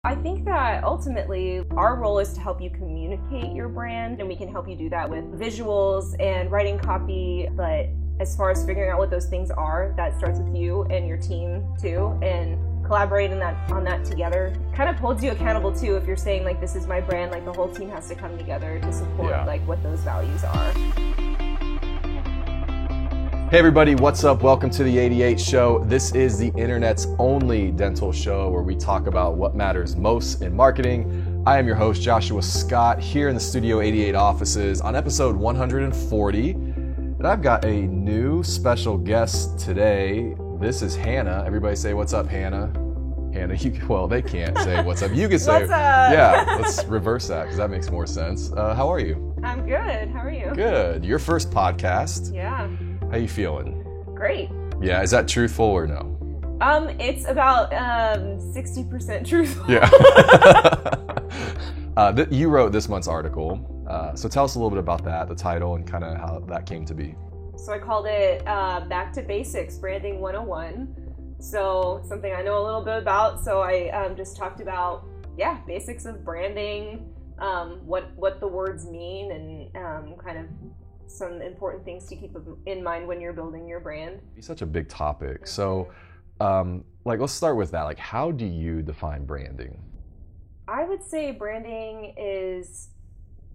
I think that ultimately our role is to help you communicate your brand, and we can help you do that with visuals and writing copy. But as far as figuring out what those things are, that starts with you and your team too, and collaborating on that together kind of holds you accountable too. If you're saying like, this is my brand, like the whole team has to come together to support like what those values are. Hey everybody, what's up? Welcome to the 88 Show. This is the internet's only dental show where we talk about what matters most in marketing. I am your host, Joshua Scott, here in the Studio 88 offices on episode 140. And I've got a new special guest today. This is Hannah. Everybody say what's up, Hannah. Hannah, well, they can't say what's up. You can say, what's up? Yeah, let's reverse that because that makes more sense. How are you? I'm good. How are you? Good. Your first podcast. Yeah. How you feeling? Great. Yeah, is that truthful or no? It's about 60% truthful. Yeah. You wrote this month's article, so tell us a little bit about that, the title, and kind of how that came to be. So I called it Back to Basics, Branding 101. So it's something I know a little bit about. So I just talked about, basics of branding, what the words mean, and kind of some important things to keep in mind when you're building your brand. It's such a big topic. So, let's start with that. Like, how do you define branding? I would say branding is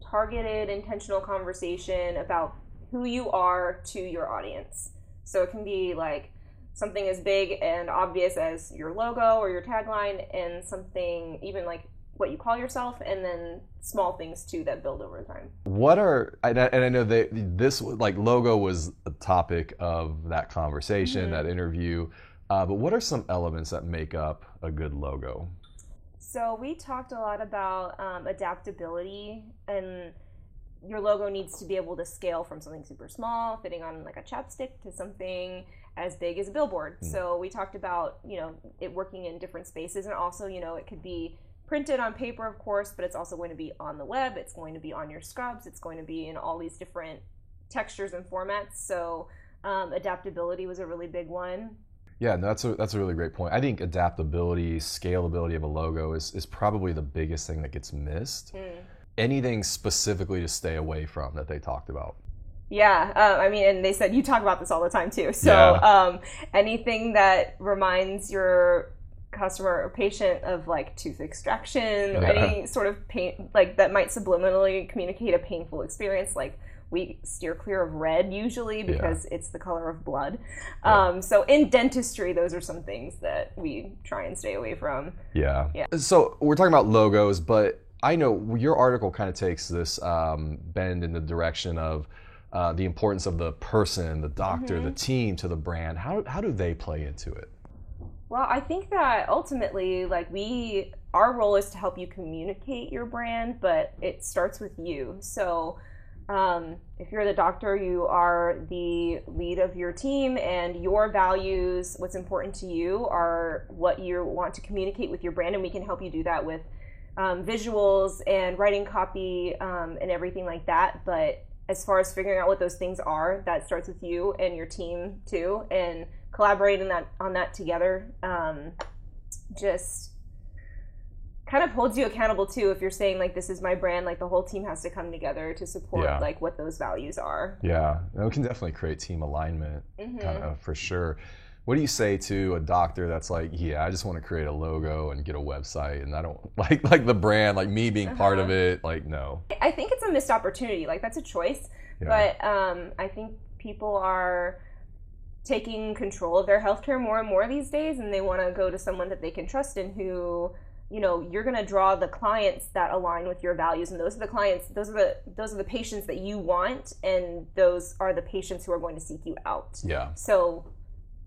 targeted, intentional conversation about who you are to your audience. So it can be like something as big and obvious as your logo or your tagline, and something even like what you call yourself, and then small things too that build over time. And I know that this like logo was the topic of that conversation, that interview, but what are some elements that make up a good logo? So we talked a lot about adaptability, and your logo needs to be able to scale from something super small, fitting on like a chapstick, to something as big as a billboard. So we talked about, it working in different spaces, and also, it could be printed on paper, of course, but it's also going to be on the web, it's going to be on your scrubs, it's going to be in all these different textures and formats. So adaptability was a really big one. Yeah, that's a really great point. I think adaptability, scalability of a logo is probably the biggest thing that gets missed. Anything specifically to stay away from that they talked about? Yeah, and they said you talk about this all the time too. So anything that reminds your customer or patient of like tooth extraction, or any sort of pain, like that might subliminally communicate a painful experience. Like, we steer clear of red usually because it's the color of blood. So in dentistry, those are some things that we try and stay away from. Yeah. So we're talking about logos, but I know your article kind of takes this bend in the direction of the importance of the person, the doctor, the team to the brand. How do they play into it? Well, I think that ultimately, like, our role is to help you communicate your brand, but it starts with you. So if you're the doctor, you are the lead of your team, and your values, what's important to you, are what you want to communicate with your brand, and we can help you do that with visuals and writing copy and everything like that. But as far as figuring out what those things are, that starts with you and your team too, and collaborating on that together just kind of holds you accountable too. If you're saying like, this is my brand, like the whole team has to come together to support like what those values are. Yeah, it can definitely create team alignment, kind of, for sure. What do you say to a doctor that's like, I just want to create a logo and get a website, and I don't like the brand, like me being part of it? Like, no. I think it's a missed opportunity. Like, that's a choice, but I think people are taking control of their healthcare more and more these days, and they want to go to someone that they can trust and who, you're going to draw the clients that align with your values, and those are the clients, those are the patients that you want, and those are the patients who are going to seek you out. So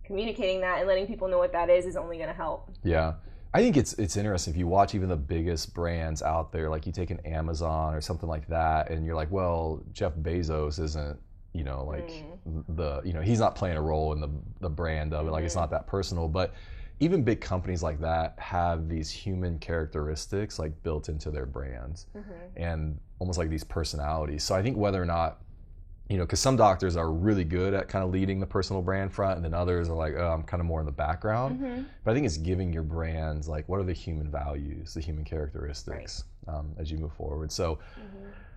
communicating that and letting people know what that is only going to help. I think it's interesting if you watch even the biggest brands out there, like you take an Amazon or something like that, and you're like, well, Jeff Bezos isn't, he's not playing a role in the brand of it. Like, it's not that personal. But even big companies like that have these human characteristics like built into their brands, and almost like these personalities. So I think whether or not because some doctors are really good at kind of leading the personal brand front, and then others are like, oh, I'm kind of more in the background. But I think it's giving your brands, like, what are the human values, the human characteristics as you move forward. So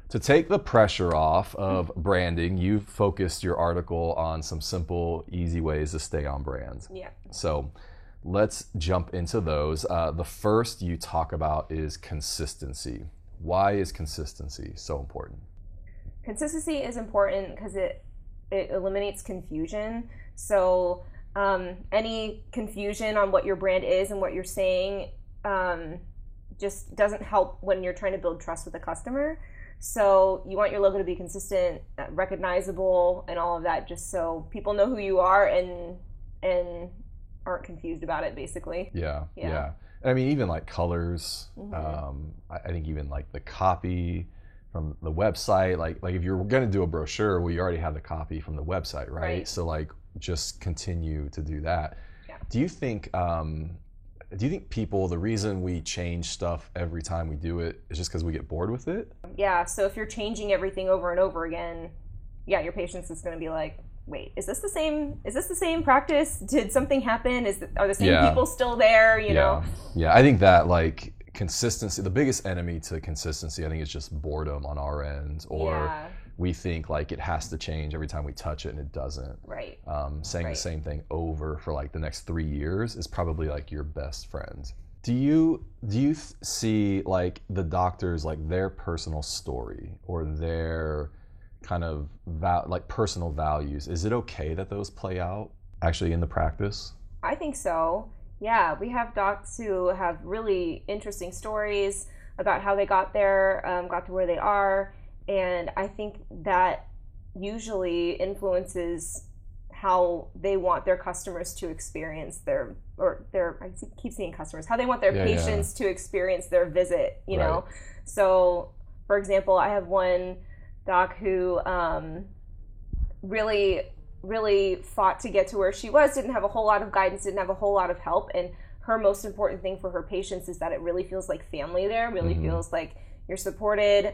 to take the pressure off of branding, you focused your article on some simple, easy ways to stay on brand. Yeah. So let's jump into those. The first you talk about is consistency. Why is consistency so important? Consistency is important because it eliminates confusion. So any confusion on what your brand is and what you're saying just doesn't help when you're trying to build trust with a customer. So you want your logo to be consistent, recognizable, and all of that, just so people know who you are and aren't confused about it, basically. Yeah. I mean, even like colors, I think even like the copy from the website, like if you're going to do a brochure, well, you already have the copy from the website, right? So like just continue to do that. Yeah. Do you think people, the reason we change stuff every time we do it is just because we get bored with it? Yeah, so if you're changing everything over and over again, your patience is going to be like, wait, is this the same practice? Did something happen? Are the same people still there, you know? Yeah, I think that like consistency, the biggest enemy to consistency, I think, is just boredom on our end, or we think like it has to change every time we touch it, and it doesn't. Right. Saying the same thing over for like the next 3 years is probably like your best friend. Do you see like the doctors, like their personal story or their kind of like personal values, is it okay that those play out actually in the practice? I think so. Yeah, we have docs who have really interesting stories about how they got there, got to where they are, and I think that usually influences how they want their customers to experience I keep saying customers, how they want their patients to experience their visit, you know? So, for example, I have one doc who really fought to get to where she was, didn't have a whole lot of guidance, didn't have a whole lot of help, and her most important thing for her patients is that it really feels like family there, really feels like you're supported,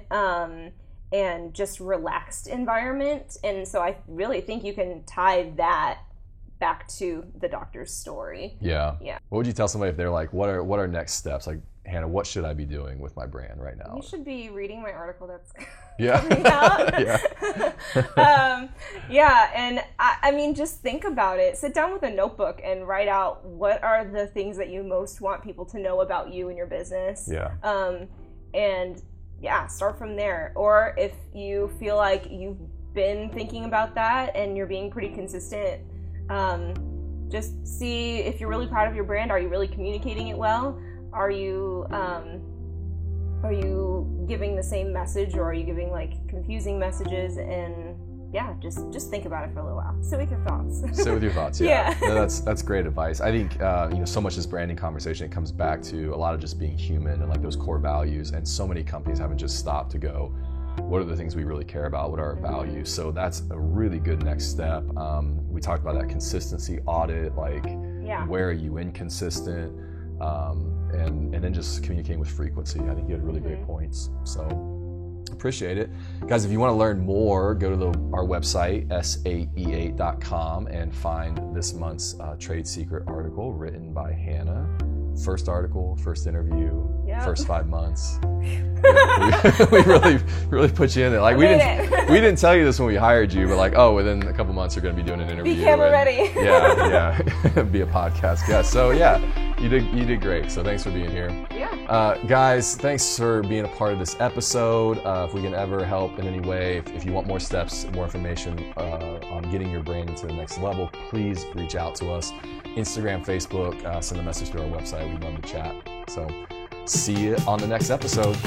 and just relaxed environment. And so I really think you can tie that back to the doctor's story. Yeah. What would you tell somebody if they're like, what are next steps? Like, Hannah, what should I be doing with my brand right now? You should be reading my article that's coming out. And I mean, just think about it. Sit down with a notebook and write out what are the things that you most want people to know about you and your business. Start from there. Or if you feel like you've been thinking about that and you're being pretty consistent, just see if you're really proud of your brand. Are you really communicating it well? Are you giving the same message, or are you giving like confusing messages? And just think about it for a little while. Sit with your thoughts. Sit with your thoughts. Yeah. No, that's great advice. I think so much this branding conversation, it comes back to a lot of just being human and like those core values. And so many companies haven't just stopped to go, what are the things we really care about? What are our values? So that's a really good next step. We talked about that consistency audit, like where are you inconsistent? And then just communicating with frequency. I think you had really great points. So appreciate it. Guys, if you want to learn more, go to our website, sae8.com, and find this month's trade secret article written by Hannah. First article, first interview, first 5 months. We really put you in there. Like we didn't tell you this when we hired you, but like, within a couple months you're going to be doing an interview. Be camera ready. Be a podcast guest. So you did great. So thanks for being here. Guys, thanks for being a part of this episode. If we can ever help in any way, if you want more steps, more information on getting your brand into the next level, please reach out to us. Instagram, Facebook, send a message to our website. We'd love to chat. So see you on the next episode.